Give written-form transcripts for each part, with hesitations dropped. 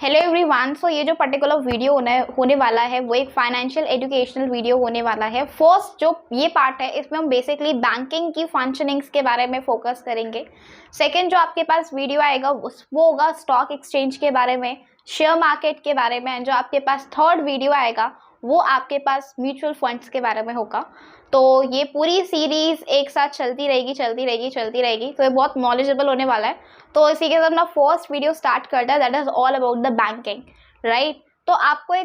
Hello everyone. सो ये जो particular video होने वाला है वो एक फाइनेंशियल एजुकेशनल वीडियो होने वाला है। फर्स्ट जो ये पार्ट है इसमें हम बेसिकली बैंकिंग की फंक्शनिंग्स के बारे में फोकस करेंगे। सेकंड जो आपके पास वीडियो आएगा वो होगा स्टॉक एक्सचेंज के बारे में, शेयर मार्केट के बारे में। जो आपके पास थर्ड वीडियो आएगा वो आपके पास म्यूचुअल फंड्स के बारे में होगा। तो ये पूरी सीरीज एक साथ चलती रहेगी, तो ये बहुत नॉलेजेबल होने वाला है। तो इसी के साथ अपना फर्स्ट वीडियो स्टार्ट करता है, that is all about the banking, right. तो आपने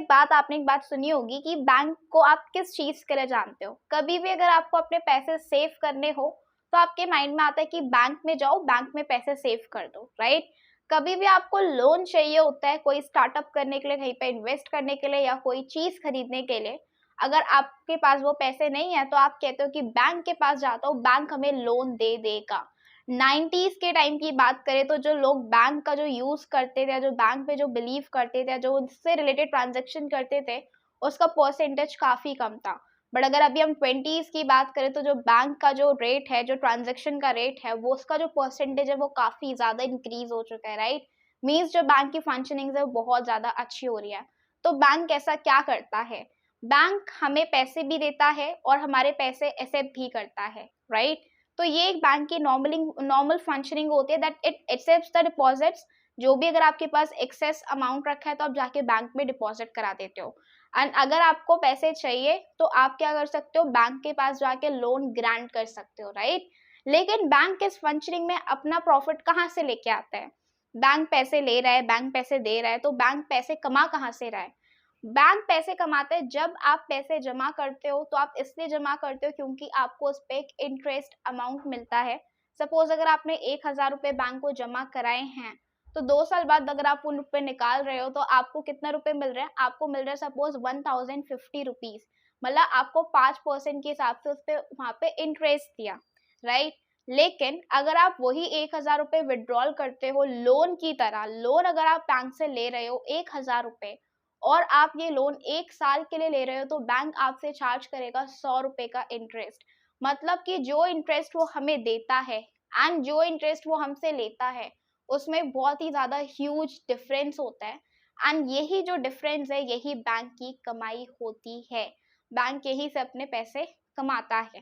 एक बात सुनी होगी कि बैंक को आप किस चीज के लिए जानते हो। कभी भी अगर आपको अपने पैसे सेव करने हो तो आपके माइंड में आता है कि बैंक में जाओ, बैंक में पैसे सेव कर दो, राइट। कभी भी आपको लोन चाहिए होता है कोई स्टार्टअप करने के लिए, कहीं पे इन्वेस्ट करने के लिए या कोई चीज खरीदने के लिए, अगर आपके पास वो पैसे नहीं है तो आप कहते हो कि बैंक के पास जाता हूँ, बैंक हमें लोन दे देगा। 90s के टाइम की बात करें तो जो लोग बैंक का जो यूज करते थे, जो बैंक पे जो बिलीव करते थे, जो उससे रिलेटेड ट्रांजेक्शन करते थे, उसका परसेंटेज काफी कम था। बट अगर अभी हम 20s की बात करें तो जो बैंक का जो रेट है, जो ट्रांजेक्शन का रेट है, वो उसका जो परसेंटेज है वो काफी ज्यादा इंक्रीज हो चुका है, राइट। मीन्स जो बैंक की फंक्शनिंग है वो बहुत ज्यादा अच्छी हो रही है। तो बैंक ऐसा क्या करता है? बैंक हमें पैसे भी देता है और हमारे पैसे एक्सेप्ट भी करता है, राइट। तो ये एक बैंक की नॉर्मल फंक्शनिंग होती है, that it accepts the deposits. जो भी अगर आपके पास एक्सेस अमाउंट रखा है तो आप जाके बैंक में डिपॉजिट करा देते हो। एंड अगर आपको पैसे चाहिए तो आप क्या कर सकते हो, बैंक के पास जाके लोन ग्रांट कर सकते हो, राइट। लेकिन बैंक इस फंक्शनिंग में अपना प्रॉफिट कहाँ से लेके आता है? बैंक पैसे ले रहा है, बैंक पैसे दे रहा है, तो बैंक पैसे कमा कहाँ से रहा है? बैंक पैसे कमाते हैं जब आप पैसे जमा करते हो, तो आप इसलिए जमा करते हो क्योंकि आपको उस पर एक इंटरेस्ट अमाउंट मिलता है। सपोज अगर आपने 1,000 रुपए बैंक को जमा कराए हैं तो 2 साल बाद अगर आप उन रुपए निकाल रहे हो तो आपको कितना रुपए मिल रहे हैं? आपको मिल रहा है सपोज 1050 रुपीज। मतलब आपको 5% के हिसाब से उस पर वहां पे इंटरेस्ट दिया, राइट। लेकिन अगर आप वही 1,000 रुपए विड्रॉल करते हो लोन की तरह, लोन अगर आप बैंक से ले रहे हो 1,000 रुपए और आप ये लोन 1 साल के लिए ले रहे हो, तो बैंक आपसे चार्ज करेगा 100 रुपए का इंटरेस्ट। मतलब कि जो इंटरेस्ट वो हमें देता है एंड जो इंटरेस्ट वो हमसे लेता है उसमें बहुत ही ज्यादा ह्यूज डिफरेंस होता है। एंड यही जो डिफरेंस है यही बैंक की कमाई होती है। बैंक यही से अपने पैसे कमाता है,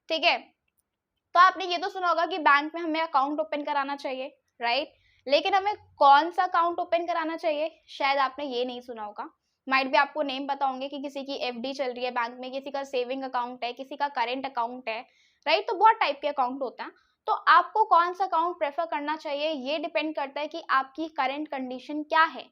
ठीक है। तो आपने ये तो सुना होगा कि बैंक में हमें अकाउंट ओपन कराना चाहिए, राइट। लेकिन हमें कौन सा अकाउंट ओपन कराना चाहिए शायद आपने ये नहीं सुना होगा। माइट भी आपको नेम पता होंगे कि किसी की एफडी चल रही है बैंक में, किसी का सेविंग अकाउंट है, किसी का करेंट अकाउंट है, राइट। तो बहुत टाइप के अकाउंट होता है। तो आपको कौन सा अकाउंट प्रेफर करना चाहिए ये डिपेंड करता है कि आपकी करेंट कंडीशन क्या है।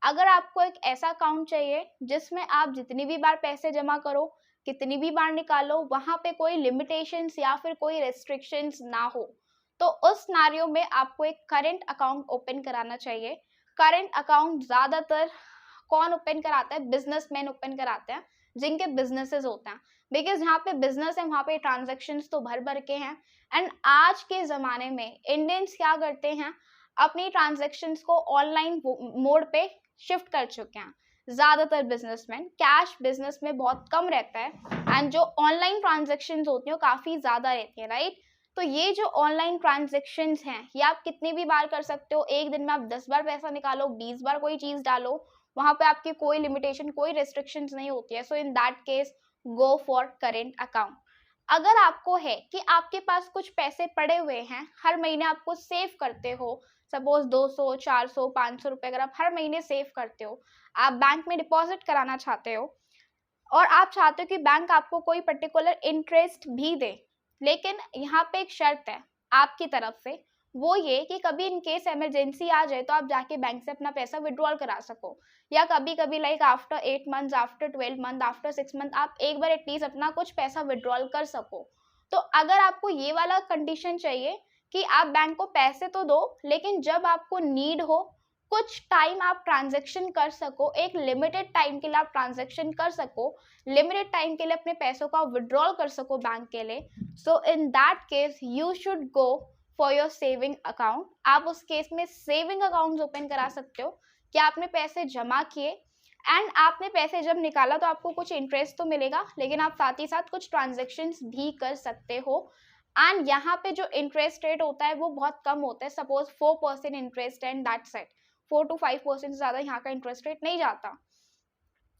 अगर आपको एक ऐसा अकाउंट चाहिए जिसमें आप जितनी भी बार पैसे जमा करो, कितनी भी बार निकालो, वहां पे कोई लिमिटेशंस या फिर कोई रेस्ट्रिक्शंस ना हो, तो उस सिनेरियो में आपको एक करंट अकाउंट ओपन कराना चाहिए। करंट अकाउंट ज्यादातर कौन ओपन कराता है? बिजनेसमैन ओपन कराते हैं जिनके बिजनेसेस होते हैं। बिकॉज यहाँ पे बिजनेस है, वहां पे ट्रांजेक्शन्स तो भर भर के हैं। एंड आज के जमाने में इंडियंस क्या करते हैं, अपनी ट्रांजेक्शन्स को ऑनलाइन मोड पे शिफ्ट कर चुके हैं। ज्यादातर बिजनेसमैन कैश बिजनेस में बहुत कम रहता है एंड जो ऑनलाइन ट्रांजेक्शन्स होती हैं वो काफी ज्यादा रहती है, राइट। तो ये जो ऑनलाइन ट्रांजेक्शन्स हैं ये आप कितनी भी बार कर सकते हो। एक दिन में आप 10 बार पैसा निकालो, 20 बार कोई चीज डालो, वहां पे आपकी कोई लिमिटेशन, कोई रेस्ट्रिक्शंस नहीं होती है। So in that case go for current account. अगर आपको है कि आपके पास कुछ पैसे पड़े हुए हैं, हर महीने आपको सेव करते हो, सपोज 200, 400, 500 रुपए अगर आप हर महीने सेव करते हो, आप बैंक में डिपॉजिट कराना चाहते हो और आप चाहते हो कि बैंक आपको कोई पर्टिकुलर इंटरेस्ट भी दे, लेकिन यहाँ पे एक शर्त है आपकी तरफ से, वो ये कि कभी इन केस इमरजेंसी आ जाए तो आप जाके बैंक से अपना पैसा विड्रॉल करा सको, या कभी कभी like after 8 month, after 12 month, after 6 month आप एक बार एटलीस्ट अपना कुछ पैसा विड्रॉल कर सको। तो अगर आपको ये वाला कंडीशन चाहिए कि आप बैंक को पैसे तो दो लेकिन जब आपको नीड हो कुछ टाइम आप ट्रांजेक्शन कर सको, एक लिमिटेड टाइम के लिए आप ट्रांजेक्शन कर सको, लिमिटेड टाइम के लिए अपने पैसों का विड्रॉल कर सको बैंक के लिए, so in that case you should go for your saving account. आप उस केस में सेविंग अकाउंट ओपन करा सकते हो कि आपने पैसे जमा किए एंड आपने पैसे जब निकाला तो आपको कुछ इंटरेस्ट तो मिलेगा, लेकिन आप साथ ही साथ कुछ ट्रांजेक्शन्स भी कर सकते हो। एंड यहाँ पे जो इंटरेस्ट रेट होता है वो बहुत कम होता है, suppose 4% interest and that's it. 4 to 5% से ज़्यादा यहाँ का इंटरेस्ट रेट नहीं जाता।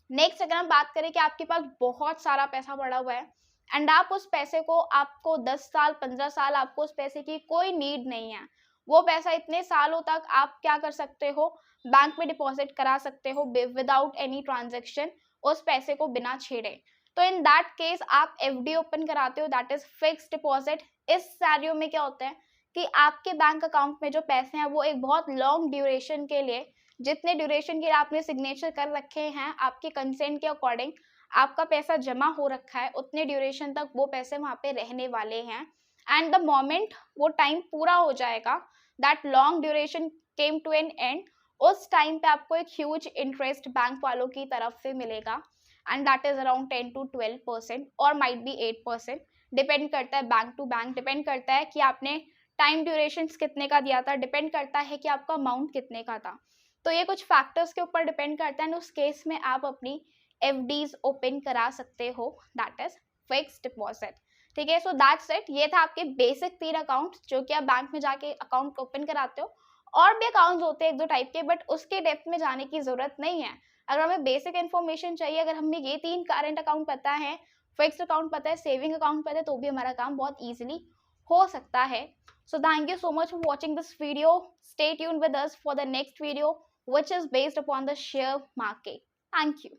नेक्स्ट अगर हम बात करें कि आपके पास बहुत सारा पैसा पड़ा हुआ है एंड आप उस पैसे को, आपको 10 साल 15 साल आपको उस पैसे की कोई नीड नहीं है, वो पैसा इतने सालों तक आप क्या कर सकते हो, बैंक में डिपॉजिट करा सकते हो विदाउट एनी ट्रांजेक्शन, उस पैसे को बिना छेड़े। तो इन दैट केस आप एफडी ओपन कराते हो, दैट इज फिक्स्ड डिपॉजिट। इस सिनेरियो में क्या होता है कि आपके बैंक अकाउंट में जो पैसे हैं वो एक बहुत लॉन्ग ड्यूरेशन के लिए, जितने ड्यूरेशन के लिए आपने सिग्नेचर कर रखे हैं आपके कंसेंट के अकॉर्डिंग आपका पैसा जमा हो रखा है, उतने ड्यूरेशन तक वो पैसे वहाँ पे रहने वाले हैं। एंड द मोमेंट वो टाइम पूरा हो जाएगा, that long duration came to an end, उस टाइम पे आपको एक ह्यूज इंटरेस्ट बैंक वालों की तरफ से मिलेगा and that is around 10 to 12% और माइट बी 8%, डिपेंड करता है बैंक टू बैंक, डिपेंड करता है कि आपने टाइम ड्यूरेशन कितने का दिया था, डिपेंड करता है कि आपका अमाउंट कितने का था। तो ये कुछ फैक्टर्स के ऊपर डिपेंड करता है एंड उस केस में आप अपनी एफडीज ओपन करा सकते हो, दैट इज फिक्स्ड डिपॉजिट। ठीक है, सो दैट्स इट। ये था आपके बेसिक 3 अकाउंट जो कि आप बैंक में जाके अकाउंट ओपन कराते हो। और भी अकाउंट्स होते हैं 1-2 टाइप के, बट उसके डेप्थ में जाने की जरूरत नहीं है। अगर हमें बेसिक इन्फॉर्मेशन चाहिए, अगर हमें ये 3 करंट अकाउंट पता है, फिक्स्ड अकाउंट पता है, सेविंग अकाउंट पता है, तो भी हमारा काम बहुत ईजिली हो सकता है। So thank you so much for watching this video. Stay tuned with us for the next video, which is based upon the share market. Thank you.